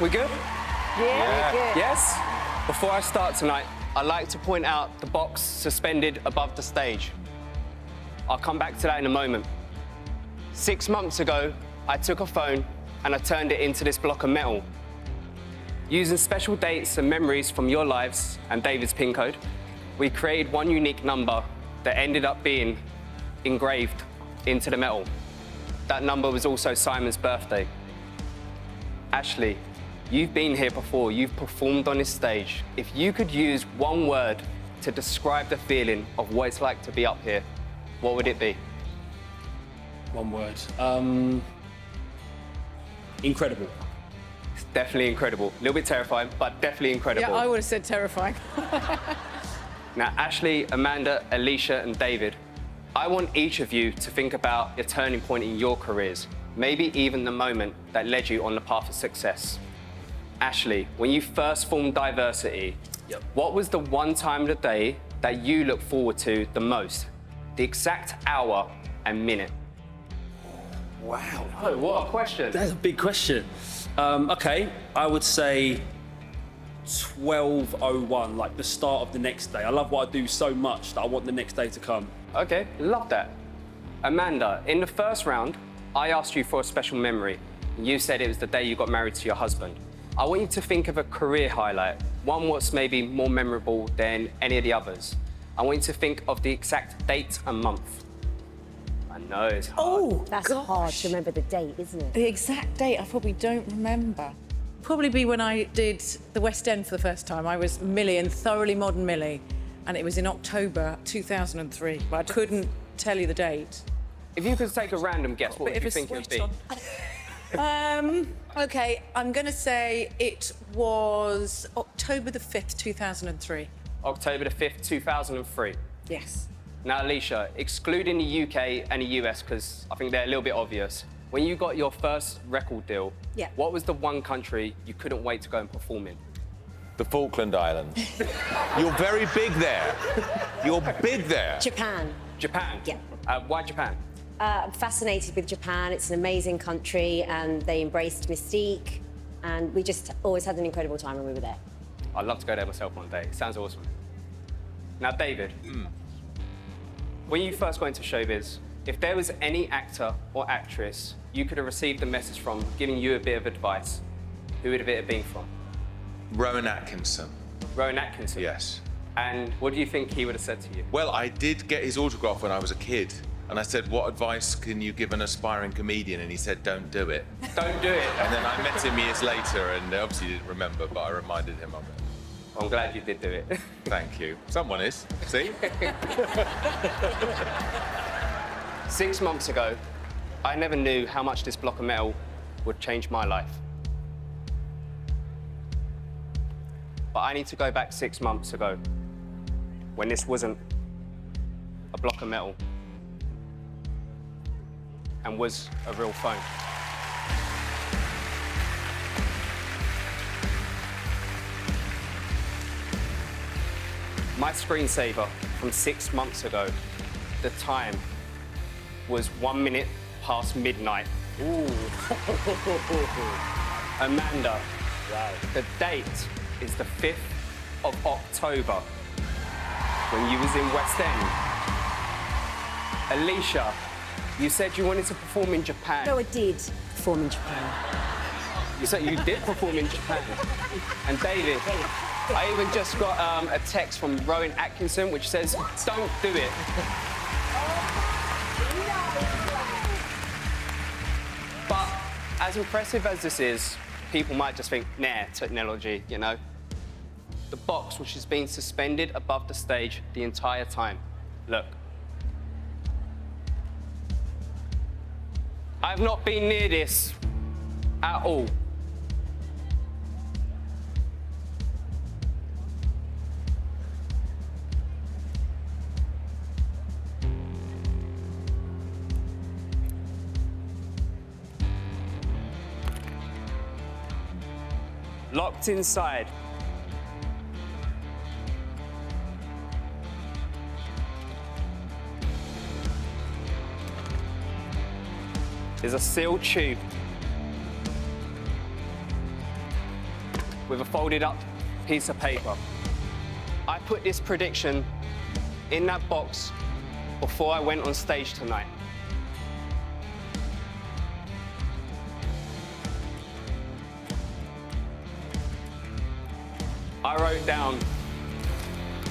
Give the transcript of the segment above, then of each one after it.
We good? Yeah, we're good. Yes? Before I start tonight, I'd like to point out the box suspended above the stage. I'll come back to that in a moment. 6 months ago, I took a phone and I turned it into this block of metal. Using special dates and memories from your lives and David's PIN code, we created one unique number that ended up being engraved into the metal. That number was also Simon's birthday. Ashley, you've been here before, you've performed on this stage. If you could use one word to describe the feeling of what it's like to be up here, what would it be? One word. Incredible. It's definitely incredible. A little bit terrifying, but definitely incredible. Yeah, I would have said terrifying. Now, Ashley, Amanda, Alicia, and David, I want each of you to think about a turning point in your careers, maybe even the moment that led you on the path of success. Ashley, when you first formed Diversity, what was the one time of the day that you look forward to the most? The exact hour and minute. Wow. Oh, what a question. That's a big question. OK, I would say 12:01, like the start of the next day. I love what I do so much that I want the next day to come. Okay, love that. Amanda, in the first round, I asked you for a special memory. You said it was the day you got married to your husband. I want you to think of a career highlight, one what's maybe more memorable than any of the others. I want you to think of the exact date and month. I know it's hard. Oh, That's hard to remember the date, isn't it? the exact date I probably don't remember. Probably be when I did the West End for the first time. I was Millie in Thoroughly Modern Millie, and it was in October 2003, but I couldn't tell you the date. If you could take a random guess, what would you think it would be? OK, I'm going to say it was October the 5th, 2003. October the 5th, 2003. Yes. Now, Alicia, excluding the UK and the US, because I think they're a little bit obvious, when you got your first record deal, Yeah. what was the one country you couldn't wait to go and perform in? The Falkland Islands. You're very big there. You're big there. Japan. Japan? Yeah. Why Japan? I'm fascinated with Japan. It's an amazing country, and they embraced mystique, and we just always had an incredible time when we were there. I'd love to go there myself one day. It sounds awesome. Now, David, when you first got into showbiz, if there was any actor or actress you could have received a message from giving you a bit of advice, who would it have been from? Rowan Atkinson. Rowan Atkinson? Yes. And what do you think he would have said to you? Well, I did get his autograph when I was a kid. And I said, what advice can you give an aspiring comedian? And he said, don't do it. Don't do it. And then I met him years later, and obviously he didn't remember, but I reminded him of it. Well, I'm glad you did do it. Thank you. Someone is. See? 6 months ago, I never knew how much this block of metal would change my life. But I need to go back 6 months ago, when this wasn't a block of metal and was a real phone. My screensaver from 6 months ago, the time was 1 minute past midnight. Ooh. Amanda, wow. The date is the 5th of October, when you was in West End. Alicia, you said you wanted to perform in Japan. No, I did perform in Japan. You said you did perform in Japan. And David, I even just got a text from Rowan Atkinson which says, don't do it. But as impressive as this is, people might just think, nah, technology, you know? The box which has been suspended above the stage the entire time. Look. I've not been near this at all. Locked inside. Is a sealed tube. with a folded up piece of paper. I put this prediction in that box before I went on stage tonight. I wrote down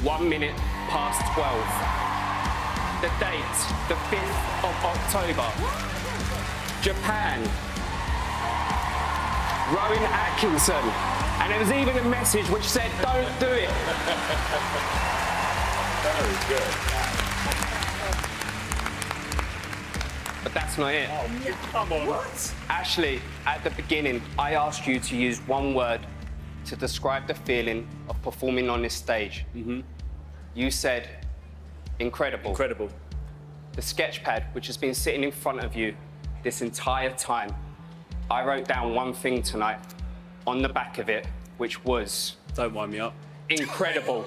1 minute past 12. The date, the 5th of October. Japan. Rowan Atkinson. And there was even a message which said, don't do it. Very good. But that's not it. Oh, come on. What? Ashley, at the beginning, I asked you to use one word to describe the feeling of performing on this stage. You said, incredible. Incredible. The sketch pad, which has been sitting in front of you this entire time, I wrote down one thing tonight on the back of it, which was... Don't wind me up. Incredible.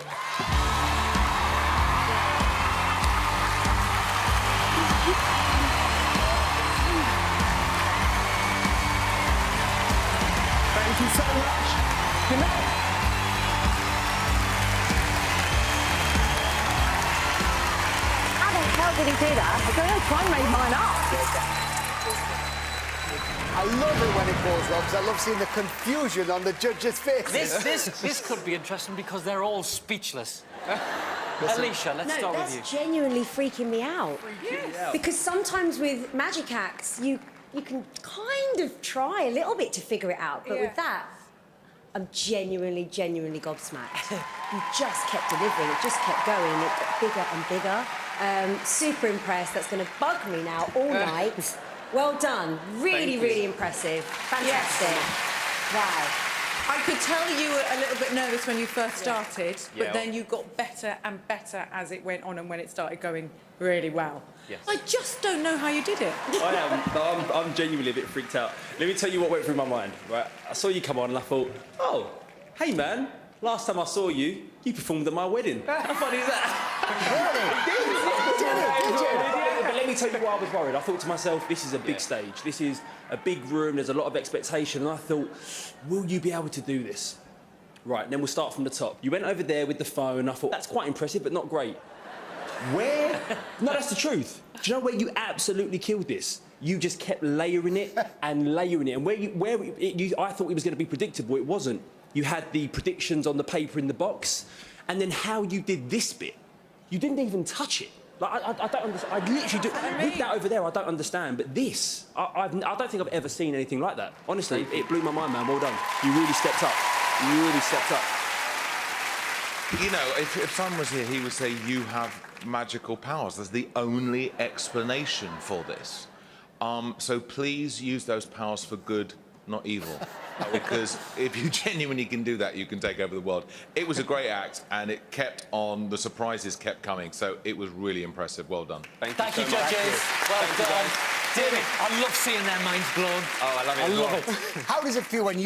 Thank you so much. Good night. How the hell did he do that? I don't know, I made mine up. I love it when it goes well because I love seeing the confusion on the judges' faces. This could be interesting because they're all speechless. Alicia, let's start with you. That's genuinely freaking me out. Because sometimes with magic acts, you can kind of try a little bit to figure it out, but with that, I'm genuinely gobsmacked. You just kept delivering, it just kept going, it got bigger and bigger. Super impressed, that's going to bug me now all night. Well done, really impressive, fantastic. Wow. I could tell you were a little bit nervous when you first started, but Yeah. then you got better and better as it went on and when it started going really well. Yes. I just don't know how you did it. I am. No, I'm genuinely a bit freaked out. Let me tell you what went through my mind, right? I saw you come on and I thought, oh, hey, man, last time I saw you, you performed at my wedding. How funny is that? But let me tell you why I was worried. I thought to myself, this is a big stage. This is a big room. There's a lot of expectation. And I thought, will you be able to do this? Right, then we'll start from the top. You went over there with the phone. I thought, that's quite impressive, but not great. Where? No, that's the truth. Do you know where you absolutely killed this? You just kept layering it and layering it. And I thought it was going to be predictable. It wasn't. You had the predictions on the paper in the box. And then how you did this bit, you didn't even touch it. Like, I don't understand. I literally do. With that over there, I don't understand. But this, I don't think I've ever seen anything like that. Honestly, it blew my mind, man. Well done. You really stepped up. You really stepped up. You know, if Simon was here, he would say, you have magical powers. That's the only explanation for this. So please use those powers for good, not evil. Because if you genuinely can do that, you can take over the world. It was a great act, and it kept on, the surprises kept coming, so it was really impressive. Well done. Thank you, judges. Well done. Damien, I love seeing their minds blown. Oh, I love it. I love it. How does it feel when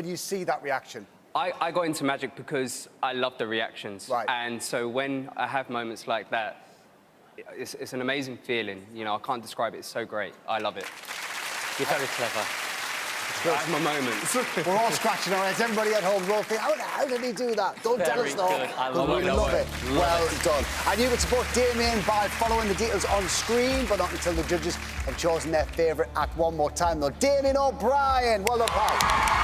you see that reaction? I got into magic because I love the reactions. Right. And so when I have moments like that, it's an amazing feeling. You know, I can't describe it. It's so great. I love it. You're very clever. That's my moment. We're all scratching our heads. Everybody at home will think, how did he do that? Don't tell us, though. Very good. I love We it. love it. Well done. And you can support Damien by following the details on screen, but not until the judges have chosen their favourite act one more time, though. Damien O'Brien. Well done, pal.